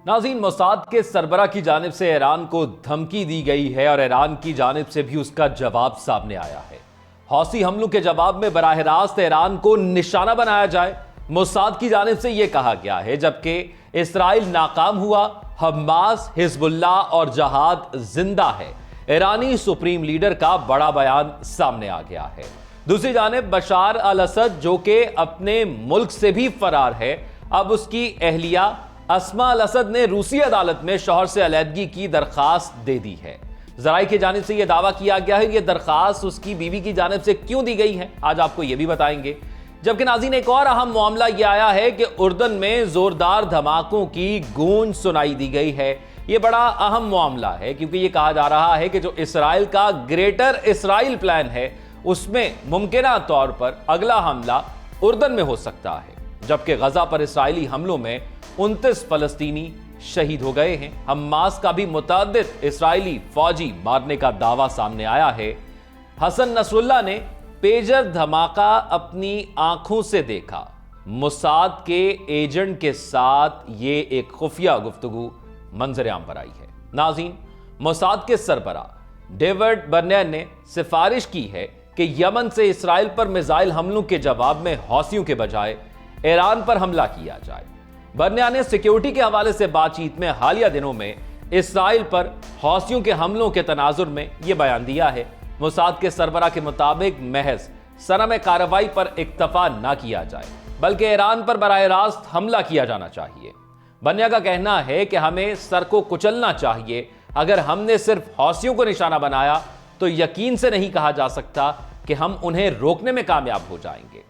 ناظرین، موساد کے سربراہ کی جانب سے ایران کو دھمکی دی گئی ہے اور ایران کی جانب سے بھی اس کا جواب سامنے آیا ہے۔ حوثی حملوں کے جواب میں براہ راست ایران کو نشانہ بنایا جائے، موساد کی جانب سے یہ کہا گیا ہے، جبکہ اسرائیل ناکام ہوا، حماس، حزب اللہ اور جہاد زندہ ہے۔ ایرانی سپریم لیڈر کا بڑا بیان سامنے آ گیا ہے۔ دوسری جانب بشار الاسد، جو کہ اپنے ملک سے بھی فرار ہے، اب اس کی اہلیہ اسما الاسد نے روسی عدالت میں شوہر سے علیحدگی کی درخواست دے دی ہے۔ ذرائع کی جانب سے یہ دعویٰ کیا گیا ہے کہ یہ درخواست اس کی بیوی کی جانب سے کیوں دی گئی ہے، آج آپ کو یہ بھی بتائیں گے۔ جبکہ ناظرین، ایک اور اہم معاملہ یہ آیا ہے کہ اردن میں زوردار دھماکوں کی گونج سنائی دی گئی ہے۔ یہ بڑا اہم معاملہ ہے کیونکہ یہ کہا جا رہا ہے کہ جو اسرائیل کا گریٹر اسرائیل پلان ہے، اس میں ممکنہ طور پر اگلا حملہ اردن میں ہو سکتا ہے، جبکہ غزہ پر اسرائیلی حملوں میں 29 فلسطینی شہید ہو گئے ہیں۔ حماس کا بھی متعدد اسرائیلی فوجی مارنے کا دعویٰ سامنے آیا ہے۔ حسن نصر اللہ نے پیجر دھماکہ اپنی آنکھوں سے دیکھا۔ موساد کے ایجنٹ کے ساتھ یہ ایک خفیہ گفتگو منظر عام پر آئی ہے۔ ناظرین، موساد کے سربراہ ڈیوڈ برنین نے سفارش کی ہے کہ یمن سے اسرائیل پر میزائل حملوں کے جواب میں حوثیوں کے بجائے ایران پر حملہ کیا جائے۔ برنیا نے سیکیورٹی کے حوالے سے بات چیت میں حالیہ دنوں میں اسرائیل پر حوثیوں کے حملوں کے تناظر میں یہ بیان دیا ہے۔ موساد کے سربراہ کے مطابق محض صنم کارروائی پر اکتفا نہ کیا جائے، بلکہ ایران پر براہ راست حملہ کیا جانا چاہیے۔ برنیا کا کہنا ہے کہ ہمیں سر کو کچلنا چاہیے۔ اگر ہم نے صرف حوثیوں کو نشانہ بنایا تو یقین سے نہیں کہا جا سکتا کہ ہم انہیں روکنے میں کامیاب ہو جائیں گے۔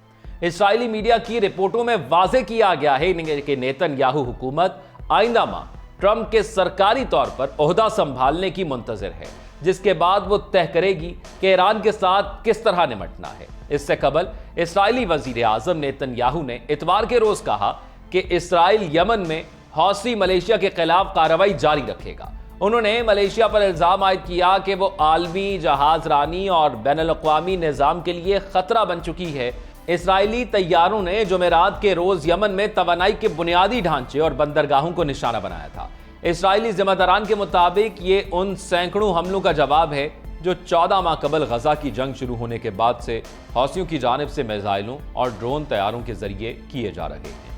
اسرائیلی میڈیا کی رپورٹوں میں واضح کیا گیا ہے کہ نیتن یاہو حکومت آئندہ ماہ ٹرمپ کے سرکاری طور پر عہدہ سنبھالنے کی منتظر ہے، جس کے بعد وہ طے کرے گی کہ ایران کے ساتھ کس طرح نمٹنا ہے۔ اس سے قبل اسرائیلی وزیر اعظم نیتن یاہو نے اتوار کے روز کہا کہ اسرائیل یمن میں حوثی ملیشیا کے خلاف کارروائی جاری رکھے گا۔ انہوں نے ملیشیا پر الزام عائد کیا کہ وہ عالمی جہاز رانی اور بین الاقوامی نظام کے لیے خطرہ بن چکی ہے۔ اسرائیلی طیاروں نے جمعرات کے روز یمن میں توانائی کے بنیادی ڈھانچے اور بندرگاہوں کو نشانہ بنایا تھا۔ اسرائیلی ذمہ داران کے مطابق یہ ان سینکڑوں حملوں کا جواب ہے جو 14 ماہ قبل غزہ کی جنگ شروع ہونے کے بعد سے حوثیوں کی جانب سے میزائلوں اور ڈرون طیاروں کے ذریعے کیے جا رہے ہیں۔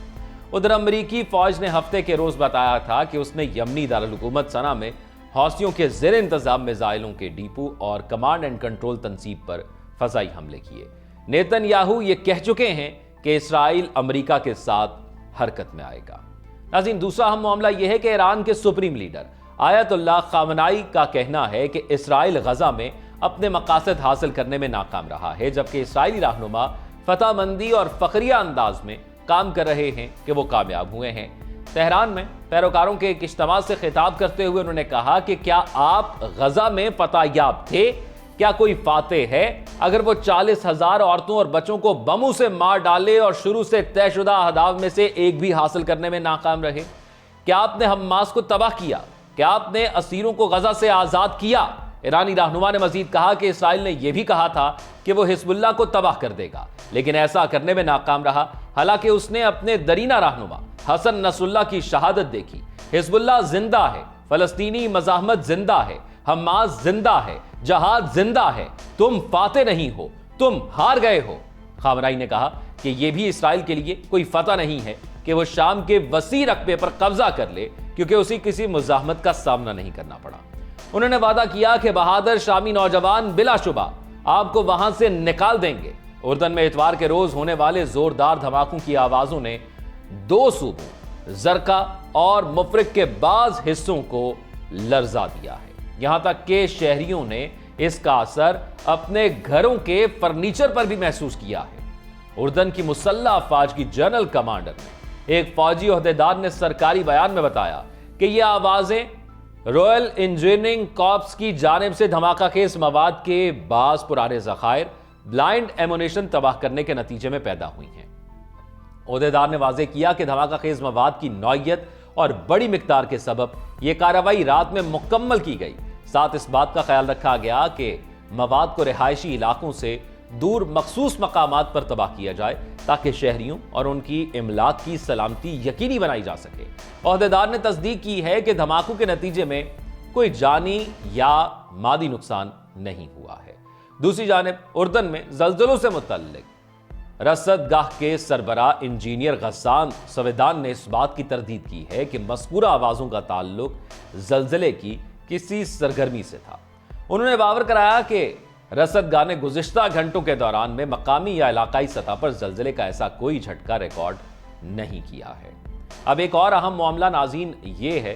ادھر امریکی فوج نے ہفتے کے روز بتایا تھا کہ اس نے یمنی دارالحکومت صنعا میں حوثیوں کے زیر انتظام میزائلوں کے ڈیپو اور کمانڈ اینڈ کنٹرول تنصیب پر فضائی حملے کیے۔ نیتن یاہو یہ کہہ چکے ہیں کہ اسرائیل امریکہ کے ساتھ حرکت میں آئے گا۔ ناظرین، دوسرا اہم معاملہ یہ ہے کہ ایران کے سپریم لیڈر آیت اللہ خامنائی کا کہنا ہے کہ اسرائیل غزہ میں اپنے مقاصد حاصل کرنے میں ناکام رہا ہے، جبکہ اسرائیلی رہنما فتح مندی اور فخریہ انداز میں کام کر رہے ہیں کہ وہ کامیاب ہوئے ہیں۔ تہران میں پیروکاروں کے ایک اجتماع سے خطاب کرتے ہوئے انہوں نے کہا کہ کیا آپ غزہ میں فتح یاب تھے؟ کیا کوئی فاتح ہے؟ اگر وہ 40,000 عورتوں اور بچوں کو بموں سے مار ڈالے اور شروع سے طے شدہ اہداف میں سے ایک بھی حاصل کرنے میں ناکام رہے؟ کیا آپ نے حماس کو تباہ کیا؟ کیا آپ نے اسیروں کو غزہ سے آزاد کیا؟ ایرانی رہنما نے مزید کہا کہ اسرائیل نے یہ بھی کہا تھا کہ وہ حزب اللہ کو تباہ کر دے گا، لیکن ایسا کرنے میں ناکام رہا، حالانکہ اس نے اپنے درینہ رہنما حسن نصر اللہ کی شہادت دیکھی۔ حزب اللہ زندہ ہے، فلسطینی مزاحمت زندہ ہے، حماس زندہ ہے، جہاد زندہ ہے، تم فاتح نہیں ہو، تم ہار گئے ہو۔ خامنائی نے کہا کہ یہ بھی اسرائیل کے لیے کوئی فتح نہیں ہے کہ وہ شام کے وسیع رقبے پر قبضہ کر لے، کیونکہ اسے کسی مزاحمت کا سامنا نہیں کرنا پڑا۔ انہوں نے وعدہ کیا کہ بہادر شامی نوجوان بلا شبہ آپ کو وہاں سے نکال دیں گے۔ اردن میں اتوار کے روز ہونے والے زوردار دھماکوں کی آوازوں نے 2 صوبوں زرقا اور مفرق کے بعض حصوں کو لرزا دیا ہے، یہاں تک کہ شہریوں نے اس کا اثر اپنے گھروں کے فرنیچر پر بھی محسوس کیا ہے۔ اردن کی مسلح افواج کی جنرل کمانڈر نے ایک فوجی عہدیدار نے سرکاری بیان میں بتایا کہ یہ آوازیں رائل انجینئرنگ کارپس کی جانب سے دھماکہ خیز مواد کے بعض پرانے ذخائر بلائنڈ ایمونیشن تباہ کرنے کے نتیجے میں پیدا ہوئی ہیں۔ عہدیدار نے واضح کیا کہ دھماکہ خیز مواد کی نوعیت اور بڑی مقدار کے سبب یہ کارروائی رات میں مکمل کی گئی۔ ساتھ اس بات کا خیال رکھا گیا کہ مواد کو رہائشی علاقوں سے دور مخصوص مقامات پر تباہ کیا جائے تاکہ شہریوں اور ان کی املاک کی سلامتی یقینی بنائی جا سکے۔ عہدیدار نے تصدیق کی ہے کہ دھماکوں کے نتیجے میں کوئی جانی یا مادی نقصان نہیں ہوا ہے۔ دوسری جانب اردن میں زلزلوں سے متعلق رصد گاہ کے سربراہ انجینئر غسان سویدان نے اس بات کی تردید کی ہے کہ مذکورہ آوازوں کا تعلق زلزلے کی کسی سرگرمی سے تھا۔ انہوں نے باور کرایا کہ رصد گاہ نے گزشتہ گھنٹوں کے دوران میں مقامی یا علاقائی سطح پر زلزلے کا ایسا کوئی جھٹکا ریکارڈ نہیں کیا ہے۔ اب ایک اور اہم معاملہ ناظرین یہ ہے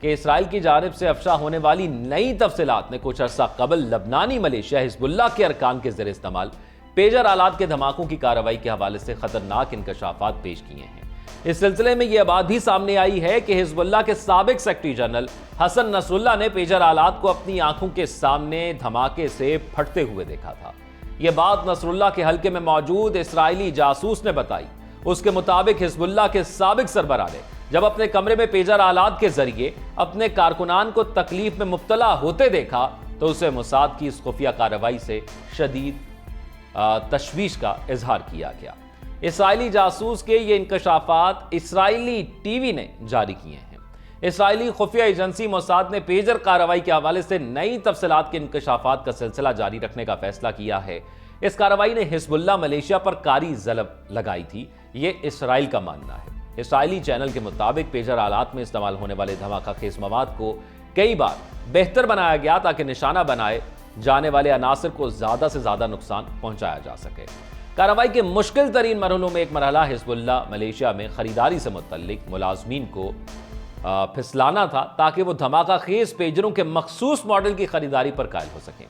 کہ اسرائیل کی جانب سے افشا ہونے والی نئی تفصیلات نے کچھ عرصہ قبل لبنانی ملیشیا حزب اللہ کے ارکان کے زیر استعمال پیجر آلات کے دھماکوں کی کارروائی کے حوالے سے خطرناک انکشافات پیش کیے ہیں۔ اس سلسلے میں یہ بات بھی سامنے آئی ہے کہ حزب اللہ کے سابق سیکرٹری جنرل حسن نصر اللہ نے پیجر آلات کو اپنی آنکھوں کے سامنے دھماکے سے پھٹتے ہوئے دیکھا تھا۔ یہ بات نصر اللہ کے حلقے میں موجود اسرائیلی جاسوس نے بتائی۔ اس کے مطابق حزب اللہ کے سابق سربراہ نے جب اپنے کمرے میں پیجر آلات کے ذریعے اپنے کارکنان کو تکلیف میں مبتلا ہوتے دیکھا تو اسے موساد کی اس خفیہ کارروائی سے شدید تشویش کا اظہار کیا گیا۔ اسرائیلی جاسوس کے یہ انکشافات اسرائیلی ٹی وی نے جاری کیے ہیں۔ اسرائیلی خفیہ ایجنسی موساد نے پیجر کارروائی کے حوالے سے نئی تفصیلات کے انکشافات کا سلسلہ جاری رکھنے کا فیصلہ کیا ہے۔ اس کارروائی نے حزب اللہ ملیشیا پر کاری ضرب لگائی تھی، یہ اسرائیل کا ماننا ہے۔ اسرائیلی چینل کے مطابق پیجر آلات میں استعمال ہونے والے دھماکہ خیز مواد کو کئی بار بہتر بنایا گیا تاکہ نشانہ بنائے جانے والے عناصر کو زیادہ سے زیادہ نقصان پہنچایا جا سکے۔ کارروائی کے مشکل ترین مرحلوں میں ایک مرحلہ حزب اللہ ملیشیا میں خریداری سے متعلق ملازمین کو پھسلانا تھا تاکہ وہ دھماکہ خیز پیجروں کے مخصوص ماڈل کی خریداری پر قائل ہو سکیں۔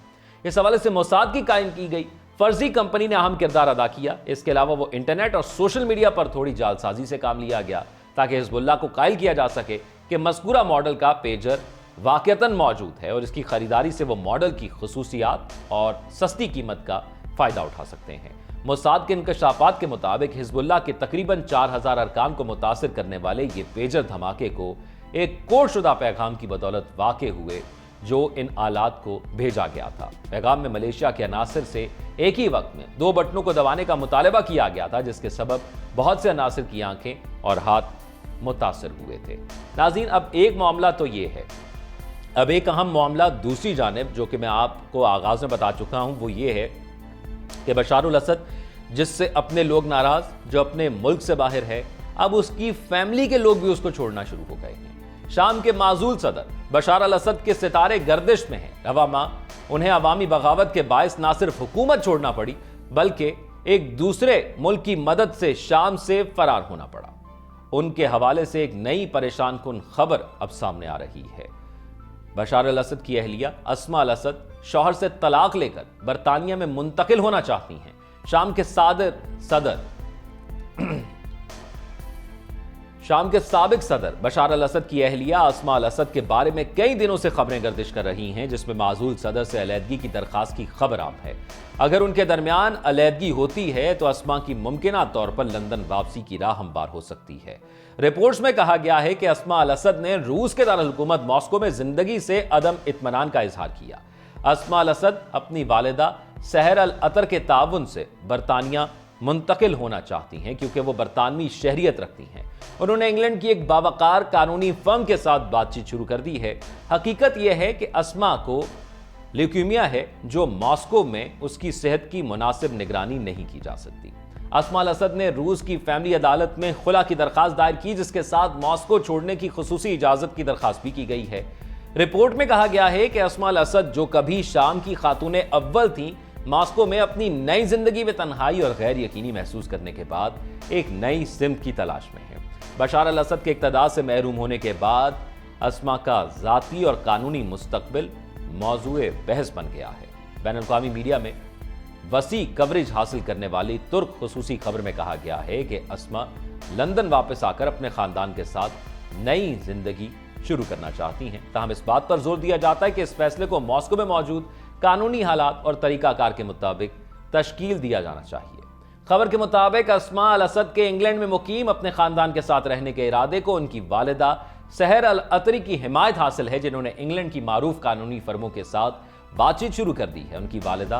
اس حوالے سے موساد کی قائم کی گئی فرضی کمپنی نے اہم کردار ادا کیا۔ اس کے علاوہ وہ انٹرنیٹ اور سوشل میڈیا پر تھوڑی جعلسازی سے کام لیا گیا تاکہ حزب اللہ کو قائل کیا جا سکے کہ مذکورہ ماڈل کا پیجر واقعتاً موجود ہے اور اس کی خریداری سے وہ ماڈل کی خصوصیات اور سستی قیمت کا فائدہ اٹھا سکتے ہیں۔ موساد کے انکشافات کے مطابق حزب اللہ کے تقریباً 4000 ارکان کو متاثر کرنے والے یہ پیجر دھماکے کو ایک کوڈ شدہ پیغام کی بدولت واقع ہوئے جو ان آلات کو بھیجا گیا تھا۔ پیغام میں ملیشیا کے عناصر سے ایک ہی وقت میں 2 بٹنوں کو دبانے کا مطالبہ کیا گیا تھا جس کے سبب بہت سے عناصر کی آنکھیں اور ہاتھ متاثر ہوئے تھے۔ ناظرین اب ایک معاملہ تو یہ ہے، اب ایک اہم معاملہ دوسری جانب جو کہ میں آپ کو آغاز میں بتا چکا ہوں وہ یہ ہے کہ بشار الاسد جس سے اپنے لوگ ناراض، جو اپنے ملک سے باہر ہے، اب اس کی فیملی کے لوگ بھی اس کو چھوڑنا شروع ہو گئے ہیں۔ شام کے معزول صدر بشار الاسد کے ستارے گردش میں ہیں۔ رواں ماہ انہیں عوامی بغاوت کے باعث نہ صرف حکومت چھوڑنا پڑی بلکہ ایک دوسرے ملک کی مدد سے شام سے فرار ہونا پڑا۔ ان کے حوالے سے ایک نئی پریشان کن خبر اب سامنے آ رہی ہے۔ بشار الاسد کی اہلیہ اسماء الاسد شوہر سے طلاق لے کر برطانیہ میں منتقل ہونا چاہتی ہیں۔ شام کے سابق صدر بشار الاسد کی اہلیہ اسماء الاسد کے بارے میں کئی دنوں سے خبریں گردش کر رہی ہیں جس میں معزول صدر سے علیحدگی کی درخواست کی خبر عام ہے۔ اگر ان کے درمیان علیحدگی ہوتی ہے تو اسماء کی ممکنہ طور پر لندن واپسی کی راہ ہموار ہو سکتی ہے۔ رپورٹس میں کہا گیا ہے کہ اسماء الاسد نے روس کے دارالحکومت ماسکو میں زندگی سے عدم اطمینان کا اظہار کیا۔ اسماء الاسد اپنی والدہ سحر العطر کے تعاون سے برطانیہ منتقل ہونا چاہتی ہیں کیونکہ وہ برطانوی شہریت رکھتی ہیں۔ انہوں نے انگلینڈ کی ایک باوقار قانونی فرم کے ساتھ بات چیت شروع کر دی ہے۔ حقیقت یہ ہے کہ اسماء کو لیوکیمیا ہے جو ماسکو میں اس کی صحت کی مناسب نگرانی نہیں کی جا سکتی۔ اسماء الاسد نے روس کی فیملی عدالت میں خلا کی درخواست دائر کی جس کے ساتھ ماسکو چھوڑنے کی خصوصی اجازت کی درخواست بھی کی گئی ہے۔ رپورٹ میں کہا گیا ہے کہ اسماء الاسد جو کبھی شام کی خاتون اول تھیں، ماسکو میں اپنی نئی زندگی میں تنہائی اور غیر یقینی محسوس کرنے کے بعد ایک نئی سمت کی تلاش میں ہیں۔ بشار الاسد کے اقتدار سے محروم ہونے کے بعد اسماء کا ذاتی اور قانونی مستقبل موضوع بحث بن گیا ہے۔ بین الاقوامی میڈیا میں وسیع کوریج حاصل کرنے والی ترک خصوصی خبر میں کہا گیا ہے کہ اسماء لندن واپس آ کر اپنے خاندان کے ساتھ نئی زندگی شروع کرنا چاہتی ہیں۔ تاہم اس بات پر زور دیا جاتا ہے کہ اس فیصلے کو ماسکو میں موجود قانونی حالات اور طریقہ کار کے مطابق تشکیل دیا جانا چاہیے۔ خبر کے مطابق اسماء الاسد کے انگلینڈ میں مقیم اپنے خاندان کے ساتھ رہنے کے ارادے کو ان کی والدہ سحر العطری کی حمایت حاصل ہے جنہوں نے انگلینڈ کی معروف قانونی فرموں کے ساتھ بات چیت شروع کر دی ہے۔ ان کی والدہ